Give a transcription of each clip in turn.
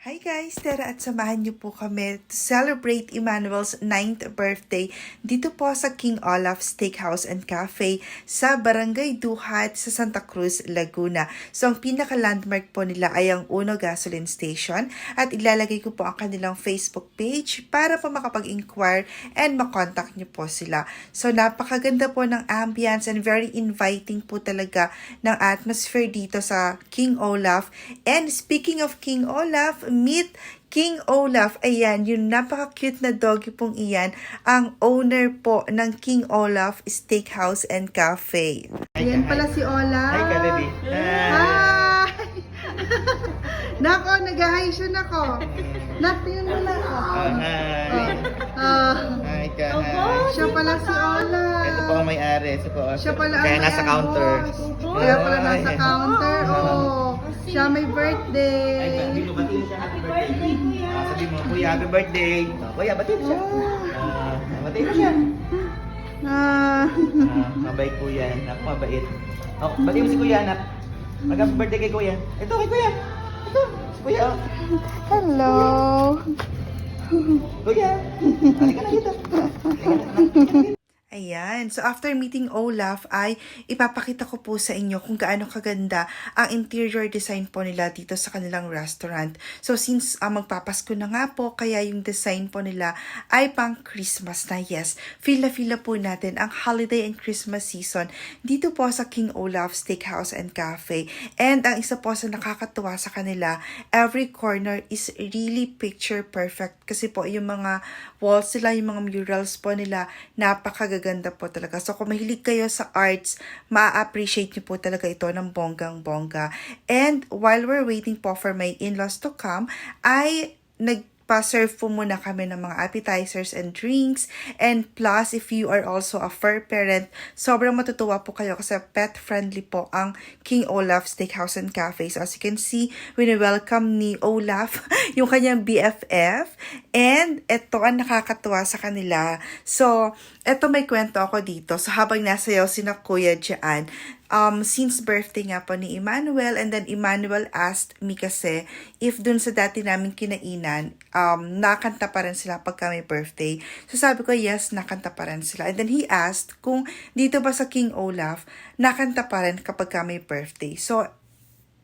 Hi guys! Tara at samahan niyo po kami to celebrate Emmanuel's 9th birthday dito po sa King Olaf Steakhouse and Cafe sa Barangay Duhat sa Santa Cruz, Laguna. So ang pinaka-landmark po nila ay ang Uno Gasoline Station at ilalagay ko po ang kanilang Facebook page para po makapag-inquire and makontak niyo po sila. So napakaganda po ng ambience and very inviting po talaga ng atmosphere dito sa King Olaf. And speaking of King Olaf, meet King Olaf. Ayan, yung napaka-cute na doggy pong iyan, ang owner po ng King Olaf Steakhouse and Cafe. Ayan pala si Olaf. Hi ka, baby. Hi! Nako, nag-hi siya nako. Natin mo na ako. Hi. Hi ka. Siya pala si Olaf. Ito po ang may-ari. Siya pala ang Kaya nasa may-ari. counter. Kaya pala nasa counter. Oh, siya may birthday. Happy birthday, kuya. Sabi mo, kuya, happy birthday. Kuya, batiin mo siya. Batiin mo siya. Mabait kuya. Anak, mabait. Oh, batiin mo si kuya, anak. Mag-happy birthday kay kuya. Ito, kay kuya. Ito, si kuya. Oh. Hello. Kuya. Halika na dito. Ayan. So, after meeting Olaf, ay ipapakita ko po sa inyo kung gaano kaganda ang interior design po nila dito sa kanilang restaurant. So, since magpapasko na nga po, kaya yung design po nila ay pang Christmas na. Yes, feel na po natin ang holiday and Christmas season dito po sa King Olaf Steakhouse and Cafe. And ang isa po sa nakakatuwa sa kanila, every corner is really picture perfect. Kasi po yung mga walls nila, yung mga murals po nila, napakaganda po talaga. So kung mahilig kayo sa arts, ma-appreciate nyo po talaga ito ng bonggang-bongga. And while we're waiting po for my in-laws to come, ay nagpa-serve po muna kami ng mga appetizers and drinks. And plus, if you are also a fur parent, sobrang matutuwa po kayo kasi pet-friendly po ang King Olaf Steakhouse and Cafe. So as you can see, wini-welcome ni Olaf yung kanyang BFF. And ito ang nakakatuwa sa kanila. So, ito may kwento ako dito. So habang nasayaw sina Kuya dyan, since birthday nga po ni Emmanuel, and then Emmanuel asked me kasi if dun sa dati namin kinainan, nakanta pa rin sila pagka may birthday. So sabi ko, yes, nakanta pa rin sila. And then he asked kung dito ba sa King Olaf, nakanta pa rin kapag may birthday. So,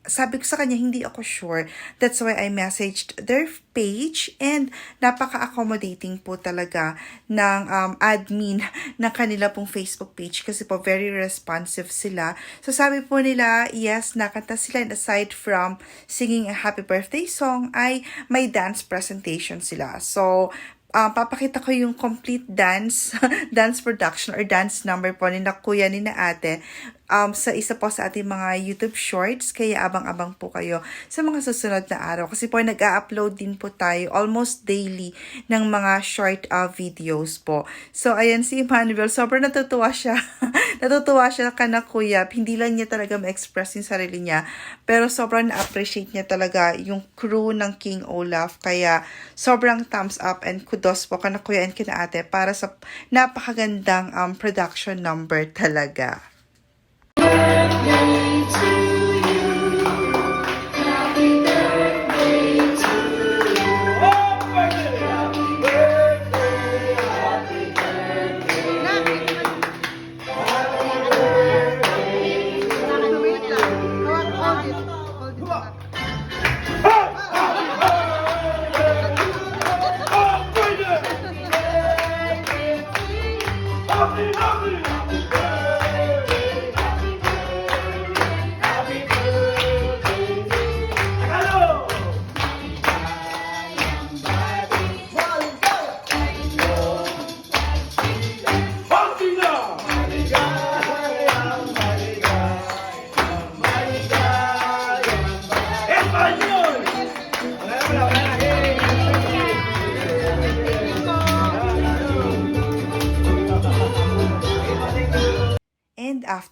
sabi ko sa kanya, hindi ako sure. That's why I messaged their page and napaka-accommodating po talaga ng admin ng kanila pong Facebook page kasi po very responsive sila. So sabi po nila, yes, nakanta sila and aside from singing a happy birthday song ay may dance presentation sila. So, papakita ko yung complete dance production or dance number po ni na kuya ni na ate sa isa po sa ating mga YouTube shorts, kaya abang-abang po kayo sa mga susunod na araw kasi po nag-a-upload din po tayo almost daily ng mga short videos po. So ayan si Emmanuel, sobrang natutuwa siya natutuwa siya kana kuya, hindi lang niya talaga ma-express yung sarili niya pero sobrang na-appreciate niya talaga yung crew ng King Olaf, kaya sobrang thumbs up and kudos po kana kuya and kina ate para sa napakagandang production number talaga. Birthday to you. Happy birthday to you. Happy birthday, happy birthday. Wait lang. Hold it back.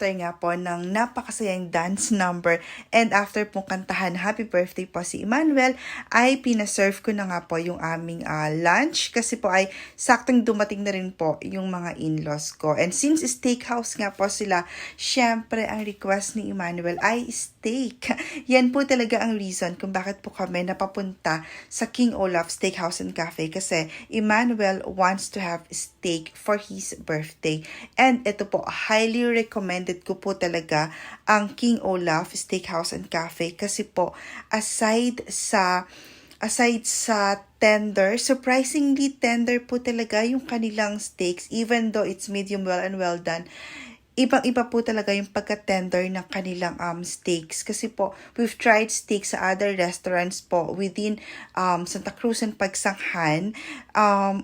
after nga po ng napakasayang dance number and after pong kantahan happy birthday po si Emmanuel, ay pinaserve ko na nga po yung aming lunch kasi po ay saktong dumating na rin po yung mga in-laws ko. And since steakhouse nga po sila, syempre ang request ni Emmanuel ay steak. Yan po talaga ang reason kung bakit po kami napapunta sa King Olaf Steakhouse and Cafe kasi Emmanuel wants to have steak for his birthday. And ito po, highly recommended ko po talaga ang King Olaf Steakhouse and Cafe kasi po aside sa tender, surprisingly tender po talaga yung kanilang steaks even though it's medium well and well done. Ibang-iba po talaga yung pagka-tender ng kanilang steaks. Kasi po, we've tried steaks sa other restaurants po within Santa Cruz and Pagsanghan.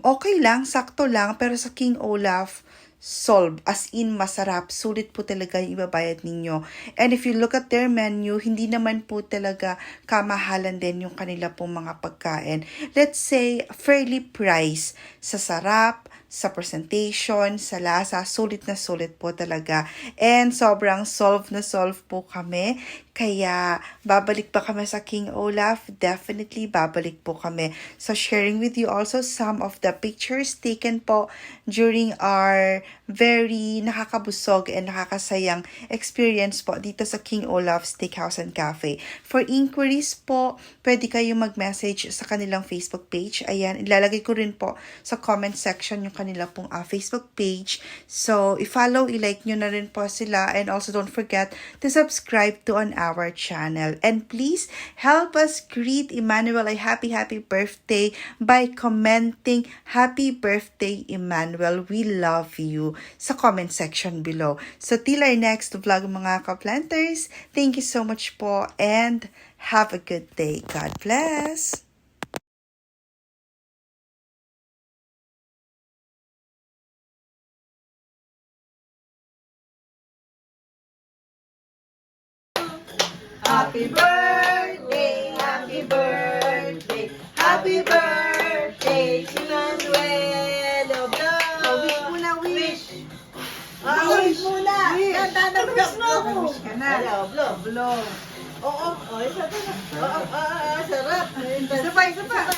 Okay lang, sakto lang. Pero sa King Olaf, solve. As in, masarap. Sulit po talaga yung ibabayad ninyo. And if you look at their menu, hindi naman po talaga kamahalan din yung kanila pong mga pagkain. Let's say, fairly priced sa sarap, sa presentation, sa lasa, sulit na sulit po talaga. And sobrang solve na solve po kami. Kaya, babalik pa kami sa King Olaf? Definitely, babalik po kami. So, sharing with you also some of the pictures taken po during our very nakakabusog and nakakasayang experience po dito sa King Olaf Steakhouse and Cafe. For inquiries po, pwede kayo mag-message sa kanilang Facebook page. Ayan, ilalagay ko rin po sa comment section yung kanila pong Facebook page. So, i-follow, i-like nyo na rin po sila. And also, don't forget to subscribe to our channel. And please, help us greet Emmanuel a happy birthday by commenting, "Happy birthday, Emmanuel. We love you," sa comment section below. So, till our next vlog mga ka-planters, thank you so much po and have a good day. God bless! Happy birthday, happy birthday, happy birthday to Manuel. Wish muna, wish. Wish muna. Wish mo ako. Wish ka na. Blow. Oo, isa pa na. Sarap. Isa pa.